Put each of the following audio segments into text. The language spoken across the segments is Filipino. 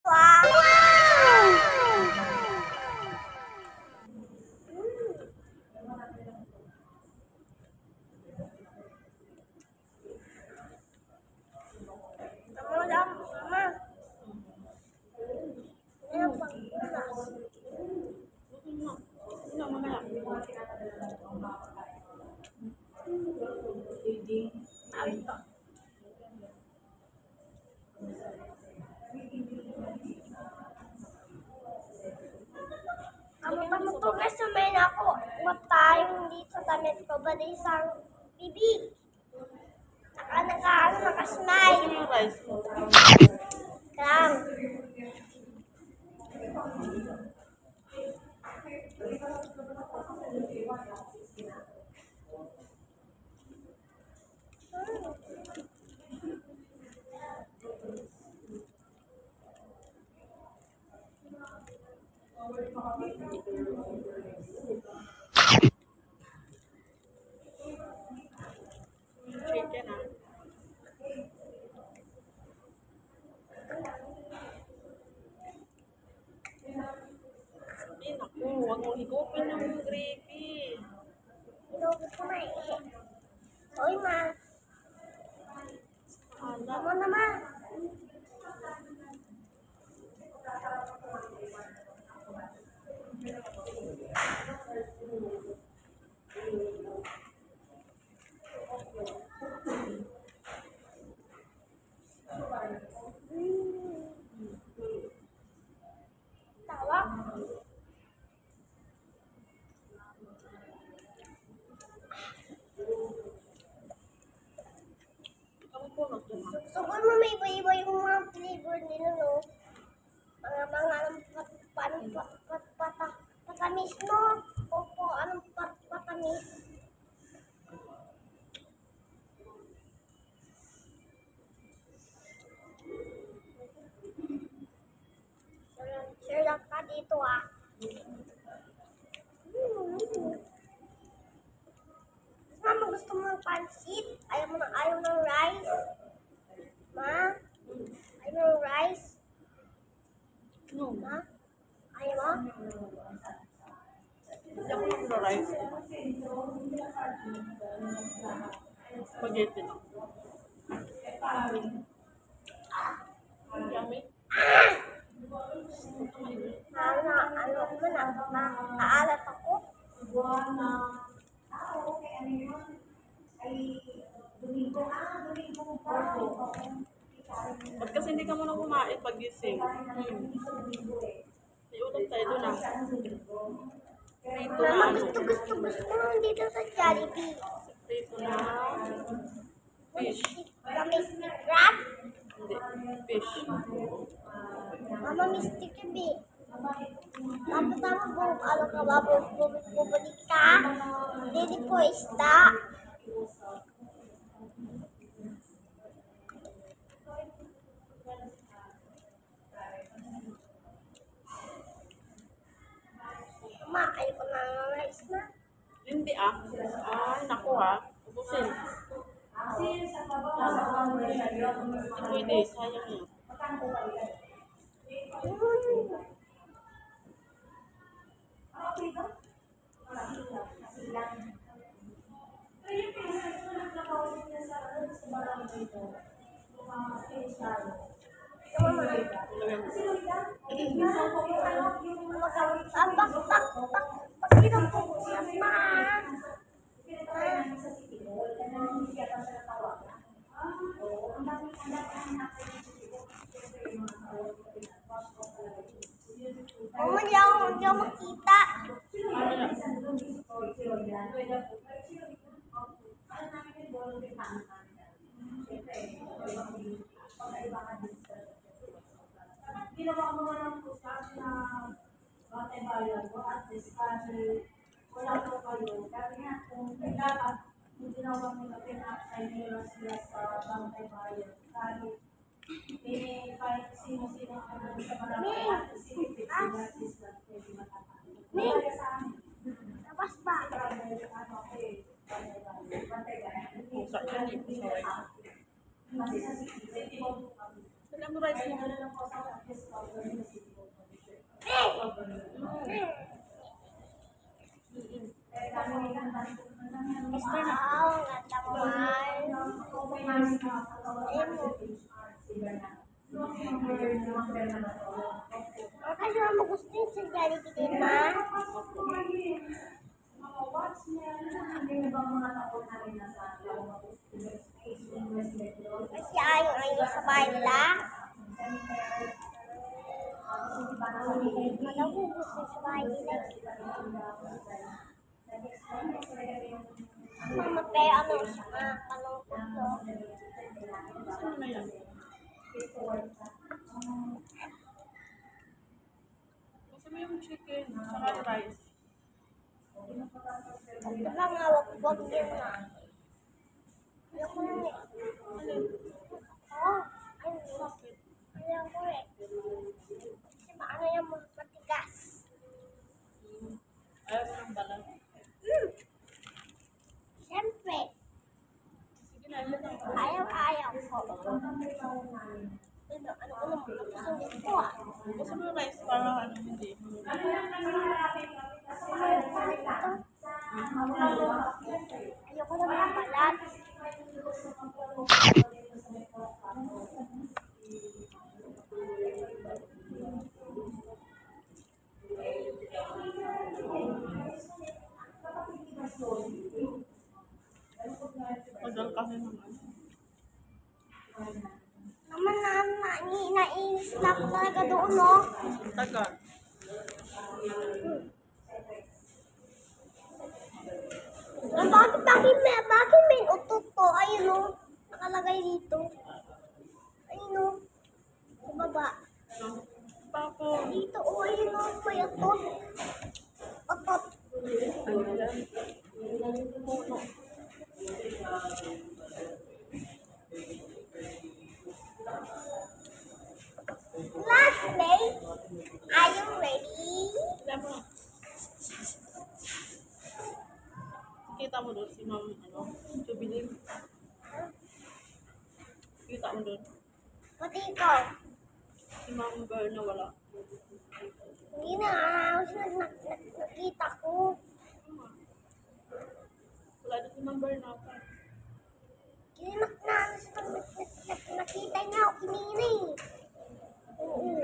Wow! Tama lang, Mama. Ano pang ulas? Kamu to guys, sumayin ako. Huwag tayong dito sa damit ko. Bali isang bibig. Nakasmile. Kram. Chicken ah. Ay naku, huwag mong higupin ng gravy. Inuubos ko na eh. Oy, ma. Tama naman. Tawag. Kamu po na ito ha. Siguro mo may iba-iba yung mga flavor nila, no? Patamis mo. Opo, anong patamis? Share lang ka dito, ah. Mama, gusto mo ng pansit? Ayaw ng rice? Ma? Ayaw ng rice? No, Ma? Ayaw mo? hindi ako nagra-rice. Spaghetti lang. Yummy. Naalat ako. Ba't kasi hindi ka muna kumain pag gising? May ulam tayo doon ah. Prito na Mama, ano? gusto mo dito sa Jollibee. Prito na fish. Mystic crab? Hindi, fish. Mama, mystic crab eh. Tapos ano ka ba? Bubalik ka? Hindi po isda. Mama, ayoko na ng rice na. Hindi ah. Ay, naku ha. Ubusin. Pwede, sayang yun. Mama, hindi ako makita. Ginawa mo nga ng push-up na bantay bayan mo at least kasi wala po kayo. Kaya nga, kung dapat yung ginawa mo na pin-upside nila sila sa bantay bayan. Kahit sino-sino ang nandun sa barangay at sinipit sila at least lang pwede matatapos. Kaya sa amin, Labas ba? bantay bayan. Pusa dyan eh. Sorry. Kasi sa city, Alam mo rice mo. kaya na lang po sa Basta na. Wow, ang ganda mo, Mar. Kasi mo gusto yung sa Jollibee din, Ma. Kasi ayaw sa bahay nila. Alam ko gusto sa bahay nila. Mama, pero ano siya, kalungkot to. Saan na yan? Gusto mo yung chicken, saka rice. Diba nga, wag yun na. Ayaw ko yun eh. Oo, ayaw ko eh. Kasi paano yung matigas? Ayaw mo ng balat. Siyempre, Sige na, yun lang. ayaw ko. Ano mo, gusto ko ah. Gusto mo yung rice para ano, hindi. Ayoko na mga balat. Tagal kasi naman. Naman nainis na ako talaga doon, no? Tagal. Bakit may utot to? Ayun, no? Nakalagay dito. Ayun, no? Sa baba. Tapos, Dito, oh, ayun, no? May utot. Utot. Last day. Are you ready? alam mo, kita mo doon si Ma'am, ano, Jubilee. Kita mo doon. Pati ikaw. Si Ma'am Berna wala. Hindi na, nakita ko. Wala doon si Ma'am Berna. Kinimak na, nakita niya ako, kiniri. Oo.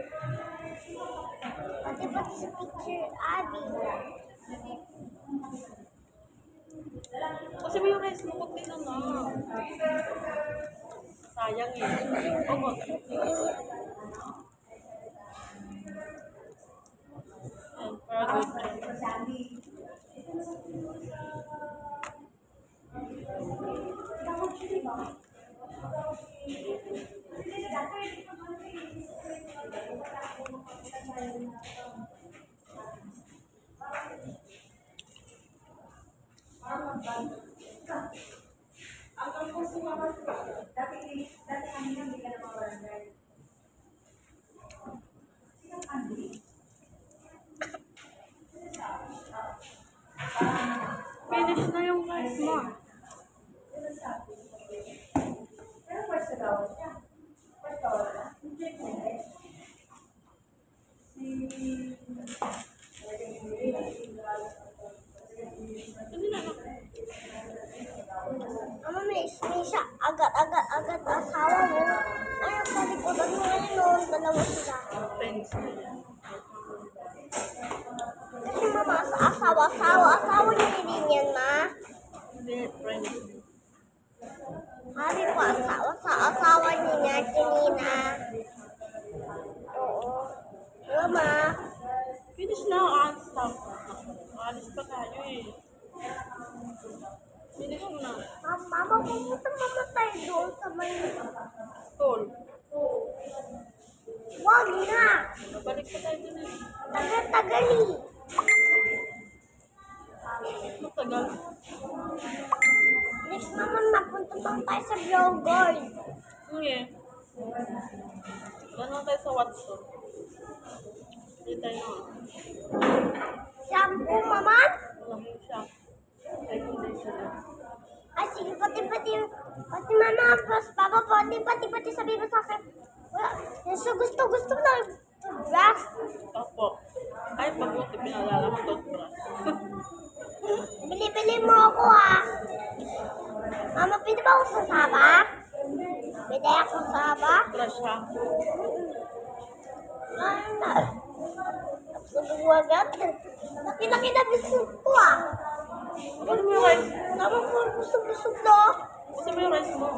Pati sa picture, Abby. Kasi mo yung rice mo, kunti na nga. Sayang eh. Oo. Ayan, para good job. Finish na yung rice mo. Hindi na lang. Mama, may siya. Agad asawa mo. Ay, sa likodan mo ngayon, dalawa sila. Friends na yan. Kasi mama, asawa niya din yan, ma. Hindi, friends. Sabi ko, asawa niya, Janina. Oo. Diba, ma? Finish na, aalis na. Aalis pa tayo eh. Finish mo na. Mama, pumunta mamatay doon sa may... Tol. Wag na! Balik pa tayo dun eh. Tagal-tagali. Matagal. Next naman, mapunta pa tayo sa Billboard. Sige. Ano tayo sa Watson? Hindi tayo na. Shampoo, mama? Wala mo siya. Recommendation lang. Ay, sige, pati mama, plus papa, pati sabi mo sa akin. Wala, so gusto na brush. Opo. Ay, mabuti pinalala mo toothbrush. Bili-bili mo ako ah. Mama, pwede ba ako sa Saba? Pwede ako sa Saba? Crush ha. Ano na? Agad. Laki-laki na bisog ko ah. Gusto mo yung rice? Tama ko, busog-busog na. Gusto mo yung rice mo?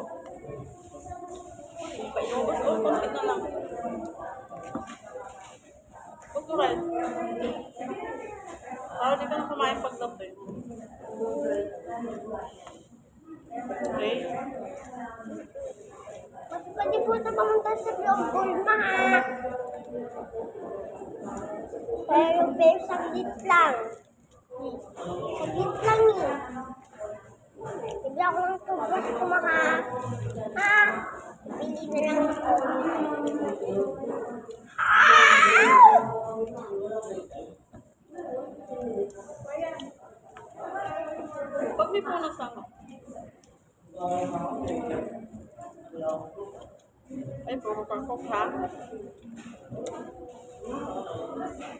Painubos ko, konti na lang. Gusto rice? Para di ka na kumain paggabi. Okay? Pwede po ito pumunta sa Global ma ha. Pero babe, saglit lang. Saglit lang eh. Bigla ko ng tubos ko ma ha. Ha? Bili na lang ako. Pag may puno sama. Ay, puro kakok ha.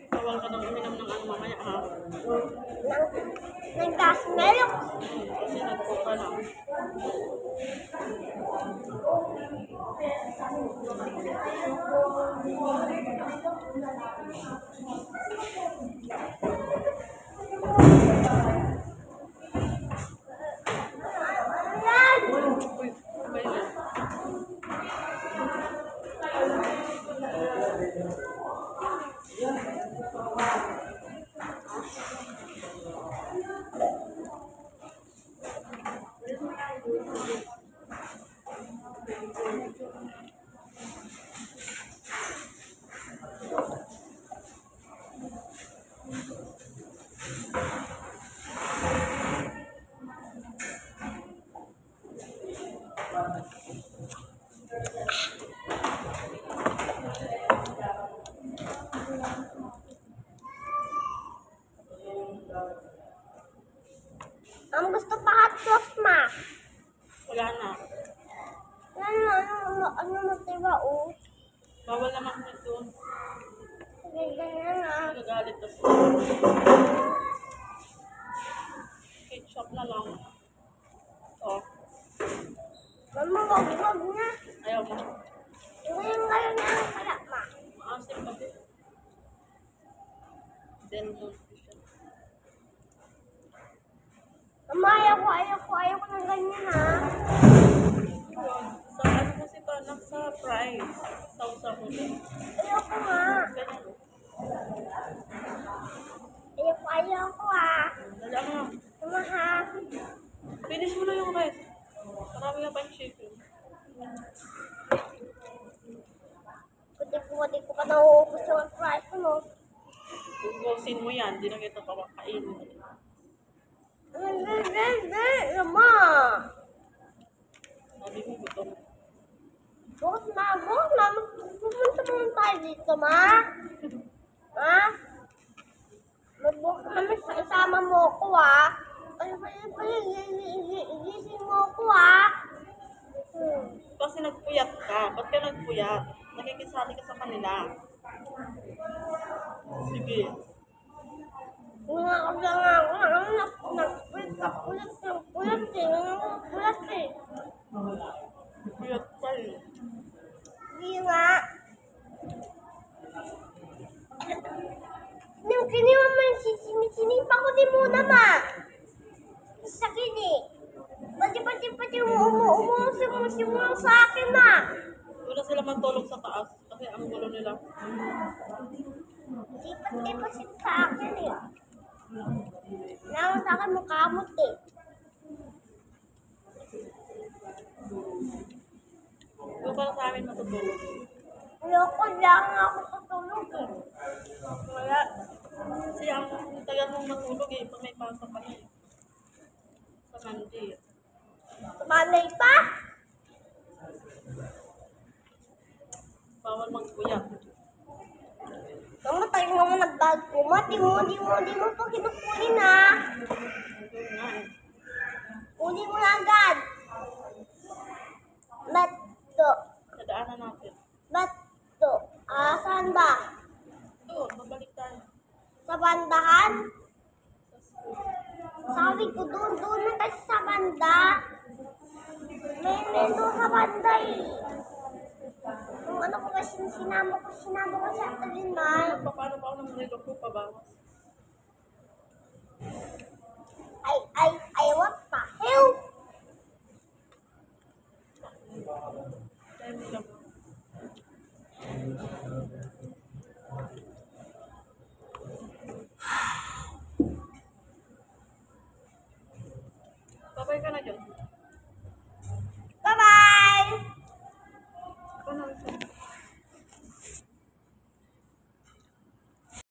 Bawal ka nang uminom ng ano mamaya ha. Ng gas milk. Kasi nag-cook ka na. Ayan. Uy, sabay na. Ang gusto pa hot sauce ma. Wala na. Ano matira oh. Bawal naman dito. Ganyan ah. Nagagalit na sila. Ketchup na lang. Oh, Mama, wag na. ayaw mo. Ngayon na ang kala ma. Maasim kasi. Then, don't fish it. Mama, ayaw ko ng ganyan ha. Sa ano kasi ito, anak, sa fries. Sausa mo siya. Ayaw ko nga. Ganyan. Ayaw ko ha. Dala mo. Mama ha. Finish mo na yung rice. Marami na pa yung chicken. Pwede ko pa nauubos yung fries ko no. Ubusin mo yan, di na kita papakainin. Mama. Sabi mo, gutom. Bukas na. Pupunta muna tayo dito ma. Ha? Magbukas kami isama mo ko ha. Igising mo ko ha. Kasi nagpuyat ka. Ba't ka nagpuyat? Nakikisali ka sa kanila. Sige. Una ko lang ako. Nagpulat eh. Puyat ka eh. Hindi nga. Nung kiniwaman sinipa ko din muna ma. Sakit eh. Pati umusimulong sa akin ma. Wala sila matulog sa taas kasi ang gulo nila. Lipat-lipat sa akin eh. Naman sa akin makamot eh. Doon para sa amin matutulog. Ayoko lang ako tutulog eh. Kaya, kasi ang tagal mong matulog eh, pag may pasok ka na eh. Sa Monday. Tumalay pa. Bawal magpuyat. Mama, tayo nga nagbag ko. Di mo pa kinukunin ha. Doon nga eh. Kunin mo na agad. Bato. Nadaanan natin. Bato. Saan ba? Doon, babalik tayo. Sa bandahan? Sa school. sabi ko, doon na kasi sa banda. May doon sa banda eh. Kung ano ko kasi sinama ko sa Talinay. Paano pa ako ng relo ko pabawas? What the hell? Dahil nila mo. Babay ka na dyan.